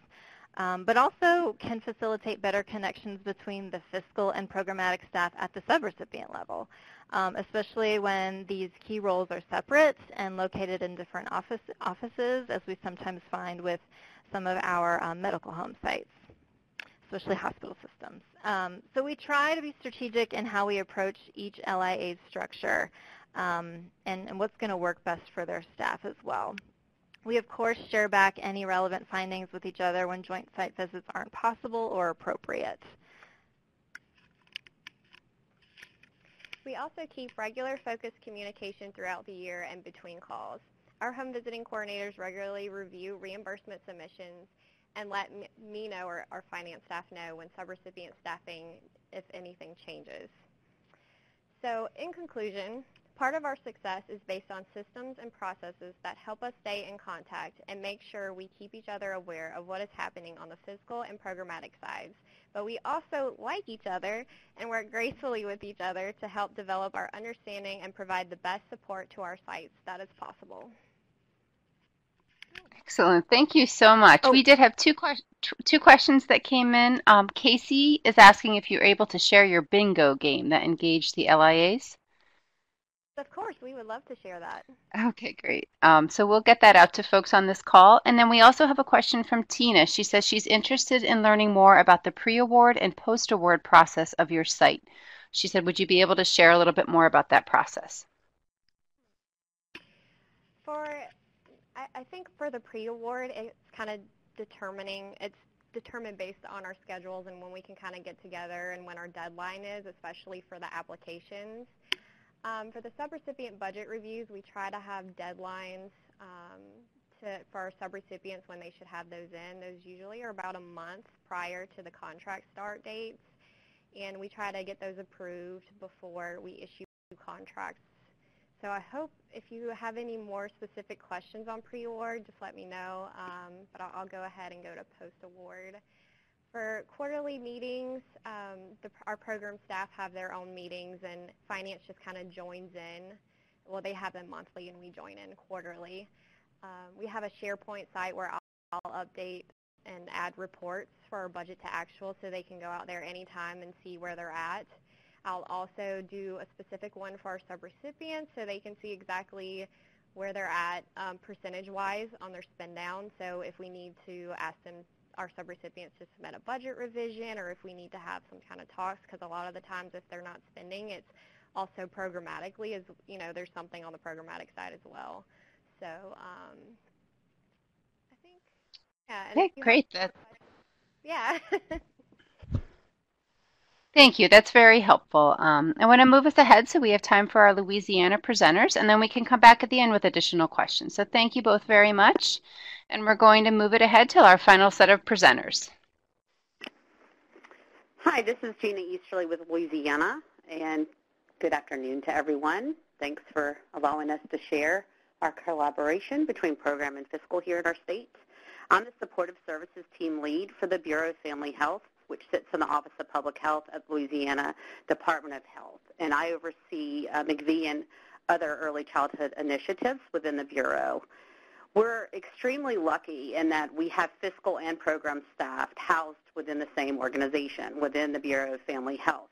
but also can facilitate better connections between the fiscal and programmatic staff at the subrecipient level, especially when these key roles are separate and located in different offices, as we sometimes find with some of our medical home sites, especially hospital systems. So we try to be strategic in how we approach each LIA's structure and what's going to work best for their staff as well. We, of course, share back any relevant findings with each other when joint site visits aren't possible or appropriate. We also keep regular focused communication throughout the year and between calls. Our home visiting coordinators regularly review reimbursement submissions and let me know or our finance staff know when subrecipient staffing, if anything, changes. So in conclusion, part of our success is based on systems and processes that help us stay in contact and make sure we keep each other aware of what is happening on the fiscal and programmatic sides. But we also like each other and work gracefully with each other to help develop our understanding and provide the best support to our sites that is possible. Excellent. Thank you so much. Oh. We did have two questions that came in. Casey is asking if you're able to share your bingo game that engaged the LIAs. Of course, we would love to share that. Okay, great. So we'll get that out to folks on this call. And then we also have a question from Tina. She says she's interested in learning more about the pre-award and post-award process of your site. She said, would you be able to share a little bit more about that process? I think for the pre-award, it's kind of determined based on our schedules and when we can kind of get together and when our deadline is, especially for the applications. For the subrecipient budget reviews, we try to have deadlines for our subrecipients when they should have those in. Those usually are about a month prior to the contract start dates, and we try to get those approved before we issue contracts. So I hope if you have any more specific questions on pre-award, just let me know, but I'll go ahead and go to post-award. For quarterly meetings, our program staff have their own meetings, and finance just kind of joins in. Well, they have them monthly, and we join in quarterly. We have a SharePoint site where I'll update and add reports for our budget to actual so they can go out there anytime and see where they're at. I'll also do a specific one for our subrecipients so they can see exactly where they're at percentage-wise on their spend down. So if we need to ask them, our subrecipients, to submit a budget revision, or if we need to have some kind of talks, because a lot of the times if they're not spending, it's also programmatically, as you know, there's something on the programmatic side as well. So I think, yeah. Okay, great. Yeah. Thank you. That's very helpful. I want to move us ahead so we have time for our Louisiana presenters, and then we can come back at the end with additional questions. So thank you both very much. And we're going to move it ahead to our final set of presenters. Hi, this is Gina Easterly with Louisiana, and good afternoon to everyone. Thanks for allowing us to share our collaboration between program and fiscal here at our state. I'm the Supportive Services Team Lead for the Bureau of Family Health, which sits in the Office of Public Health at Louisiana Department of Health, and I oversee MIECHV and other early childhood initiatives within the Bureau. We're extremely lucky in that we have fiscal and program staff housed within the same organization, within the Bureau of Family Health.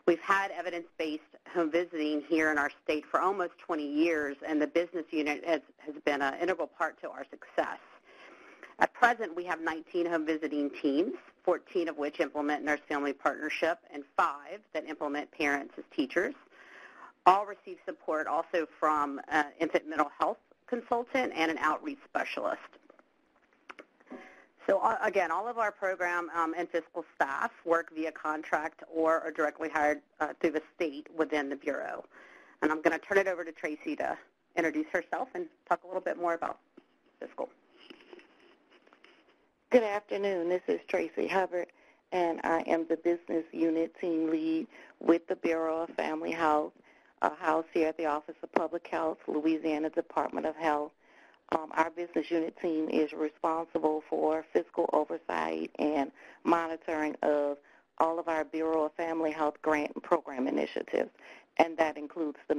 We've had evidence-based home visiting here in our state for almost 20 years, and the business unit has been an integral part to our success. At present, we have 19 home visiting teams, 14 of which implement Nurse Family Partnership, and 5 that implement parents as teachers. All receive support also from infant mental health consultant and an outreach specialist. So again, all of our program and fiscal staff work via contract or are directly hired through the state within the Bureau. And I'm going to turn it over to Tracy to introduce herself and talk a little bit more about fiscal. Good afternoon. This is Tracy Hubbard, and I am the Business Unit Team Lead with the Bureau of Family Health, housed here at the Office of Public Health, Louisiana Department of Health. Our business unit team is responsible for fiscal oversight and monitoring of all of our Bureau of Family Health grant and program initiatives, and that includes the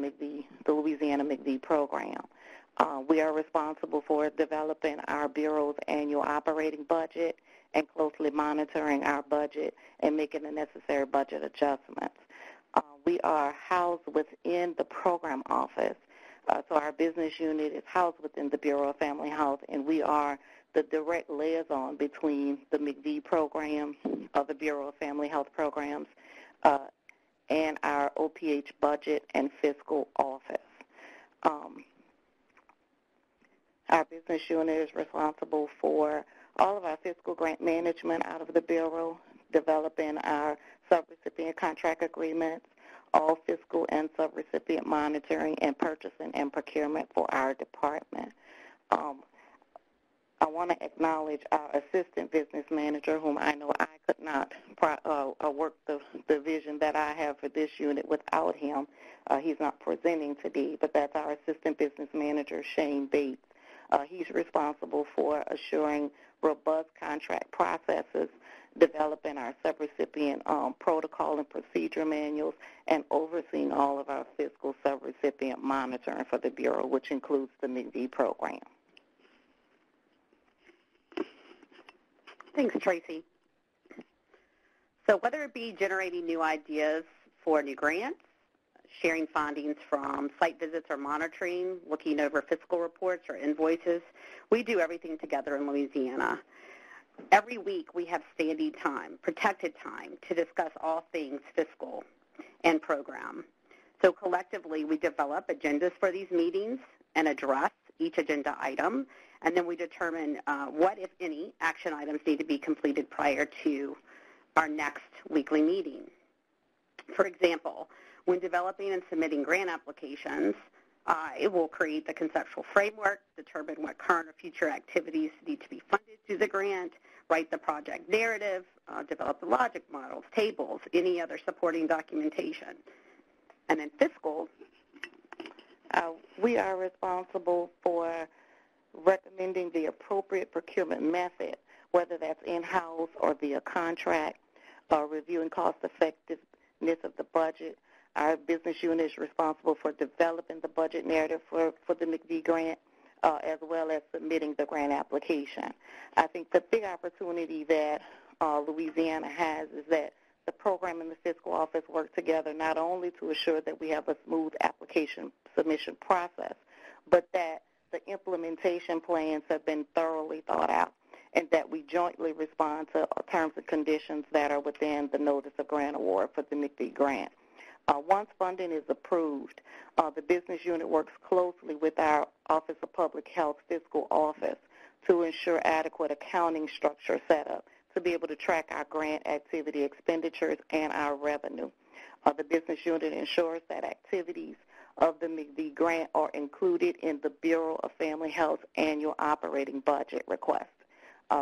Louisiana MIECHV program. We are responsible for developing our Bureau's annual operating budget and closely monitoring our budget and making the necessary budget adjustments. We are housed within the program office. So our business unit is housed within the Bureau of Family Health, and we are the direct liaison between the MIECHV program, the Bureau of Family Health programs, and our OPH budget and fiscal office. Our business unit is responsible for all of our fiscal grant management out of the Bureau, developing our subrecipient contract agreements, all fiscal and subrecipient monitoring and purchasing and procurement for our department. I want to acknowledge our assistant business manager, whom I know I could not work the vision that I have for this unit without him. He's not presenting today, but that's our assistant business manager, Shane Bates. He's responsible for assuring robust contract processes, developing our subrecipient protocol and procedure manuals, and overseeing all of our fiscal subrecipient monitoring for the Bureau, which includes the MIECHV program. Thanks, Tracy. So whether it be generating new ideas for new grants, sharing findings from site visits or monitoring, looking over fiscal reports or invoices, we do everything together in Louisiana. Every week we have standing time, protected time, to discuss all things fiscal and program. So collectively we develop agendas for these meetings and address each agenda item, and then we determine what, if any, action items need to be completed prior to our next weekly meeting. For example, when developing and submitting grant applications, it will create the conceptual framework, determine what current or future activities need to be funded through the grant, write the project narrative, develop the logic models, tables, any other supporting documentation. And then fiscal, we are responsible for recommending the appropriate procurement method, whether that's in-house or via contract, reviewing cost-effectiveness of the budget. Our business unit is responsible for developing the budget narrative for the MIECHV grant, as well as submitting the grant application. I think the big opportunity that Louisiana has is that the program and the fiscal office work together not only to assure that we have a smooth application submission process, but that the implementation plans have been thoroughly thought out and that we jointly respond to terms and conditions that are within the notice of grant award for the MIECHV grant. Once funding is approved, the business unit works closely with our Office of Public Health Fiscal Office to ensure adequate accounting structure set up to be able to track our grant activity expenditures and our revenue. The business unit ensures that activities of the MIECHV grant are included in the Bureau of Family Health's annual operating budget request.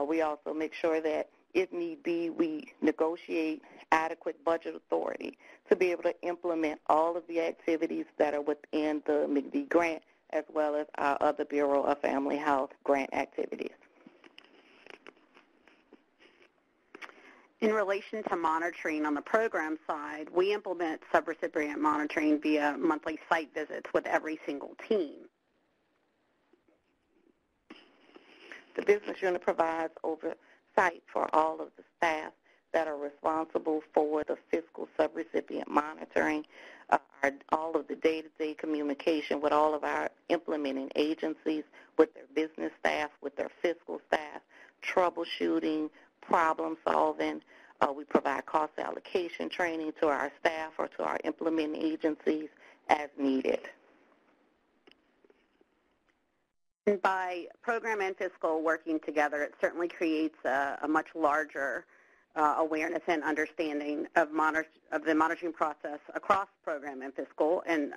We also make sure that, if need be, we negotiate adequate budget authority to be able to implement all of the activities that are within the MIECHV grant, as well as our other Bureau of Family Health grant activities. In relation to monitoring on the program side, we implement subrecipient monitoring via monthly site visits with every single team. The business unit provides oversight for all of the staff that are responsible for the fiscal subrecipient monitoring, all of the day-to-day communication with all of our implementing agencies, with their business staff, with their fiscal staff, troubleshooting, problem solving. We provide cost allocation training to our staff or to our implementing agencies as needed. And by program and fiscal working together, it certainly creates a much larger awareness and understanding of the monitoring process across program and fiscal, and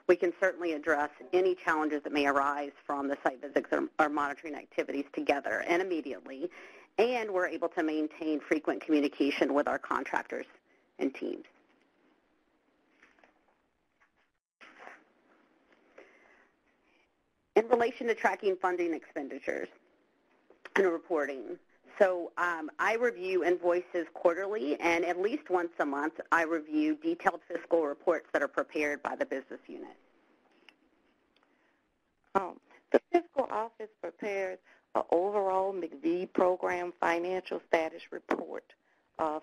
we can certainly address any challenges that may arise from the site visits or monitoring activities together and immediately, and we're able to maintain frequent communication with our contractors and teams. In relation to tracking funding expenditures and reporting, so I review invoices quarterly, and at least once a month I review detailed fiscal reports that are prepared by the business unit. The fiscal office prepares an overall MIECHV program financial status report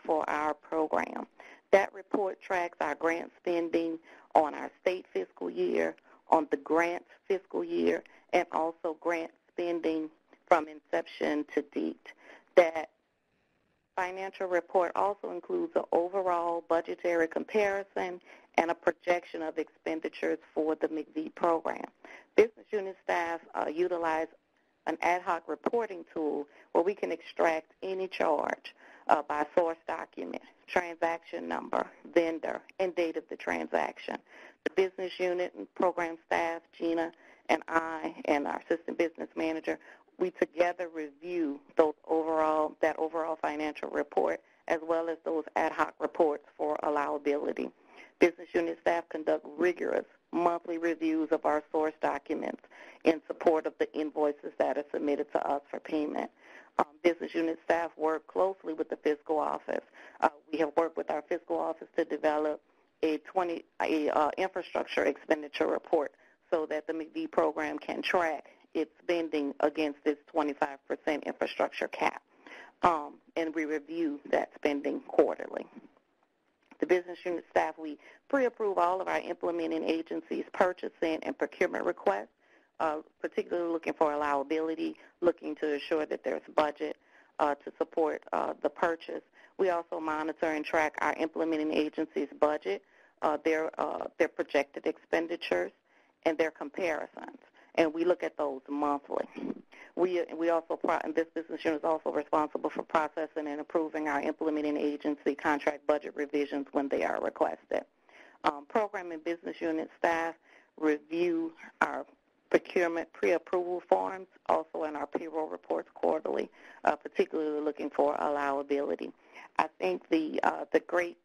for our program. That report tracks our grant spending on our state fiscal year, on the grants fiscal year, and also grant spending from inception to date. That financial report also includes an overall budgetary comparison and a projection of expenditures for the MIECHV program. Business unit staff utilize an ad hoc reporting tool where we can extract any charge by source document, transaction number, vendor, and date of the transaction. The business unit and program staff, Gina and I, and our assistant business manager, we together review that overall financial report as well as those ad hoc reports for allowability. Business unit staff conduct rigorous monthly reviews of our source documents in support of the invoices that are submitted to us for payment. Business unit staff work closely with the fiscal office. We have worked with our fiscal office to develop a infrastructure expenditure report so that the MIECHV program can track its spending against its 25% infrastructure cap, and we review that spending quarterly. The business unit staff, we pre-approve all of our implementing agencies' purchasing and procurement requests, particularly looking for allowability, looking to ensure that there's budget to support the purchase. We also monitor and track our implementing agencies' budget, their projected expenditures, and their comparisons. And we look at those monthly. We also, and this business unit is also responsible for processing and approving our implementing agency contract budget revisions when they are requested. Program and business unit staff review our procurement pre-approval forms, also in our payroll reports quarterly, particularly looking for allowability. I think the great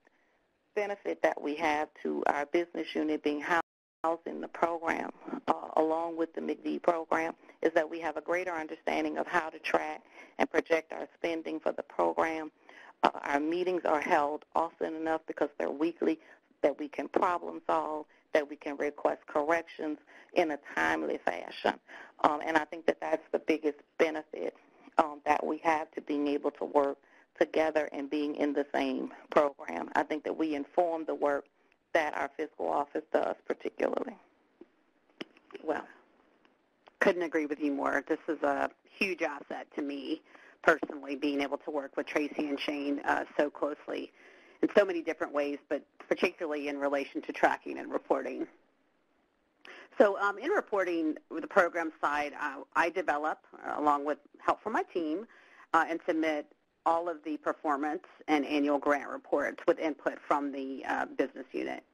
benefit that we have to our business unit being housed in the program, along with the MIECHV program, is that we have a greater understanding of how to track and project our spending for the program. Our meetings are held often enough because they're weekly that we can problem solve, that we can request corrections in a timely fashion. And I think that that's the biggest benefit that we have to being able to work together and being in the same program. I think that we inform the work that our fiscal office does particularly. Well, couldn't agree with you more. This is a huge asset to me personally, being able to work with Tracy and Shane so closely in so many different ways, but particularly in relation to tracking and reporting. So in reporting, with the program side, I develop, along with help from my team, and submit all of the performance and annual grant reports with input from the business unit.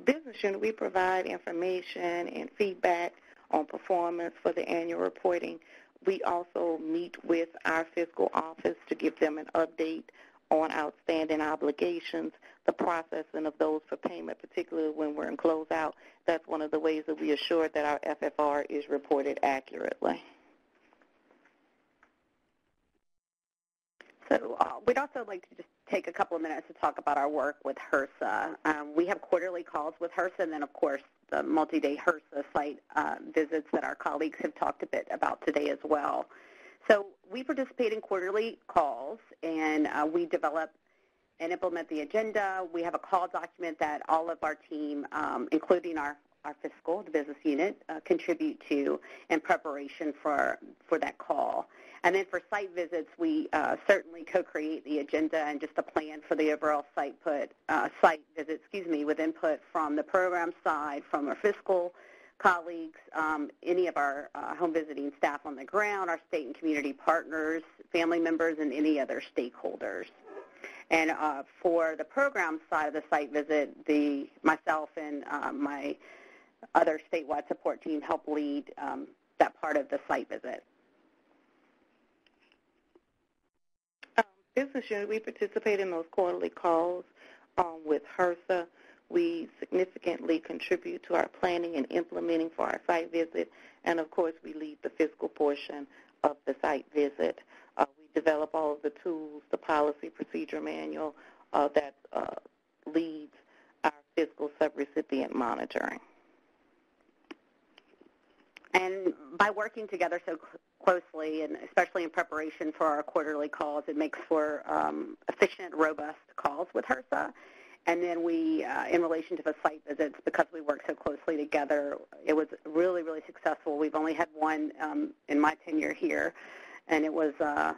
Business unit, we provide information and feedback on performance for the annual reporting. We also meet with our fiscal office to give them an update on outstanding obligations, the processing of those for payment, particularly when we're in closeout. That's one of the ways that we assure that our FFR is reported accurately. So we'd also like to just take a couple of minutes to talk about our work with HRSA. We have quarterly calls with HRSA, and then, of course, the multi-day HRSA site visits that our colleagues have talked a bit about today as well. So we participate in quarterly calls, and we develop and implement the agenda. We have a call document that all of our team, including our fiscal, the business unit, contribute to in preparation for that call. And then for site visits, we certainly co-create the agenda and just a plan for the overall site visit, with input from the program side, from our fiscal colleagues, any of our home visiting staff on the ground, our state and community partners, family members, and any other stakeholders. And for the program side of the site visit, myself and my other statewide support team help lead that part of the site visit. Business unit, we participate in those quarterly calls with HRSA. We significantly contribute to our planning and implementing for our site visit, and of course we lead the fiscal portion of the site visit. We develop all of the tools, the policy procedure manual that leads our fiscal subrecipient monitoring. And by working together so closely, and especially in preparation for our quarterly calls, it makes for efficient, robust calls with HRSA. And then we, in relation to the site visits, because we work so closely together, it was really, really successful. We've only had one in my tenure here, and it was a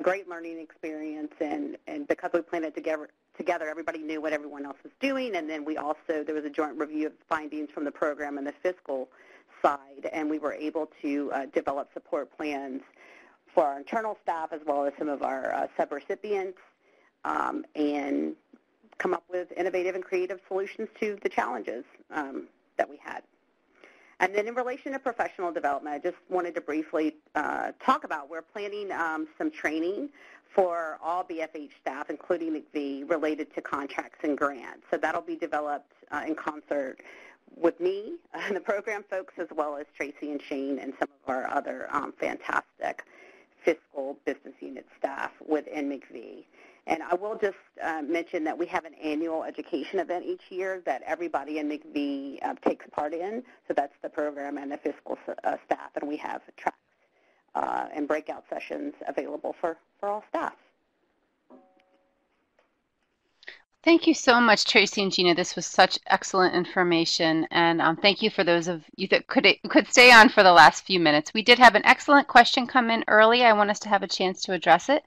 great learning experience. And because we planned it together, everybody knew what everyone else was doing. And then there was a joint review of findings from the program and the fiscal side, and we were able to develop support plans for our internal staff as well as some of our subrecipients, and come up with innovative and creative solutions to the challenges that we had. And then in relation to professional development, I just wanted to briefly talk about, we're planning some training for all BFH staff, including MIECHV, related to contracts and grants. So that'll be developed in concert with me and the program folks, as well as Tracy and Shane and some of our other fantastic fiscal business unit staff within MIECHV. And I will just mention that we have an annual education event each year that everybody in MIECHV takes part in. So that's the program and the fiscal staff, and we have tracks and breakout sessions available for all staff. Thank you so much, Tracy and Gina. This was such excellent information, and thank you for those of you that could stay on for the last few minutes. We did have an excellent question come in early. I want us to have a chance to address it.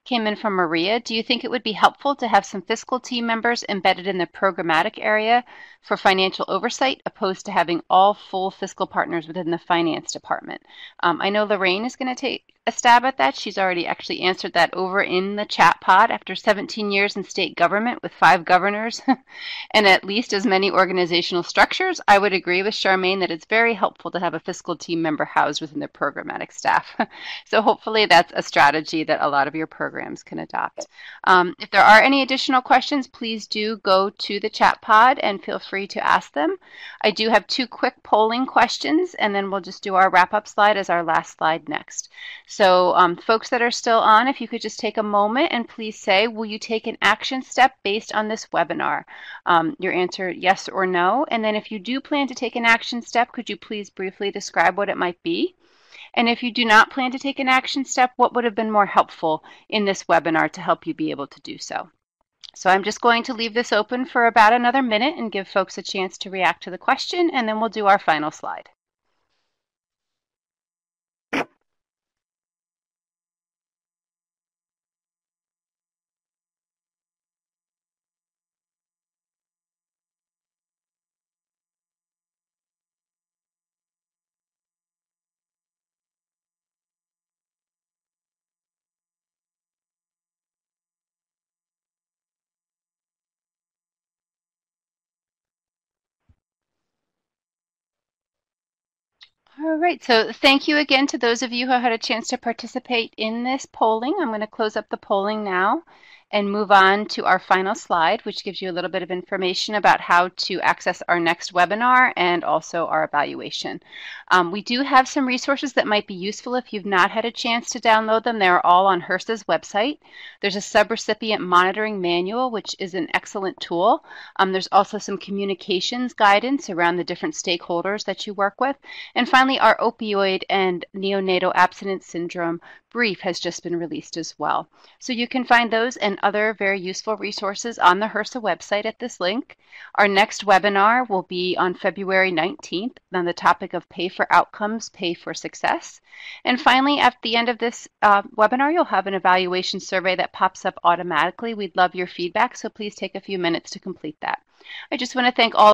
Came in from Maria. Do you think it would be helpful to have some fiscal team members embedded in the programmatic area for financial oversight, opposed to having all full fiscal partners within the finance department? I know Lorraine is going to take a stab at that. She's already actually answered that over in the chat pod. After 17 years in state government with 5 governors and at least as many organizational structures, I would agree with Charmaine that it's very helpful to have a fiscal team member housed within the programmatic staff. So hopefully that's a strategy that a lot of your programs can adopt. If there are any additional questions, please do go to the chat pod and feel free to ask them. I do have 2 quick polling questions, and then we'll just do our wrap-up slide as our last slide next. So folks that are still on, if you could just take a moment and please say, will you take an action step based on this webinar? Your answer, yes or no. And then if you do plan to take an action step, could you please briefly describe what it might be? And if you do not plan to take an action step, what would have been more helpful in this webinar to help you be able to do so? So I'm just going to leave this open for about another minute and give folks a chance to react to the question, and then we'll do our final slide. All right, so thank you again to those of you who had a chance to participate in this polling. I'm going to close up the polling now and move on to our final slide, which gives you a little bit of information about how to access our next webinar and also our evaluation. We do have some resources that might be useful if you've not had a chance to download them. They're all on HRSA's website. There's a subrecipient monitoring manual, which is an excellent tool. There's also some communications guidance around the different stakeholders that you work with. And finally, our opioid and neonatal abstinence syndrome brief has just been released as well. So you can find those and other very useful resources on the HRSA website at this link. Our next webinar will be on February 19th on the topic of Pay for Outcomes, Pay for Success. And finally, at the end of this webinar, you'll have an evaluation survey that pops up automatically. We'd love your feedback, so please take a few minutes to complete that. I just want to thank all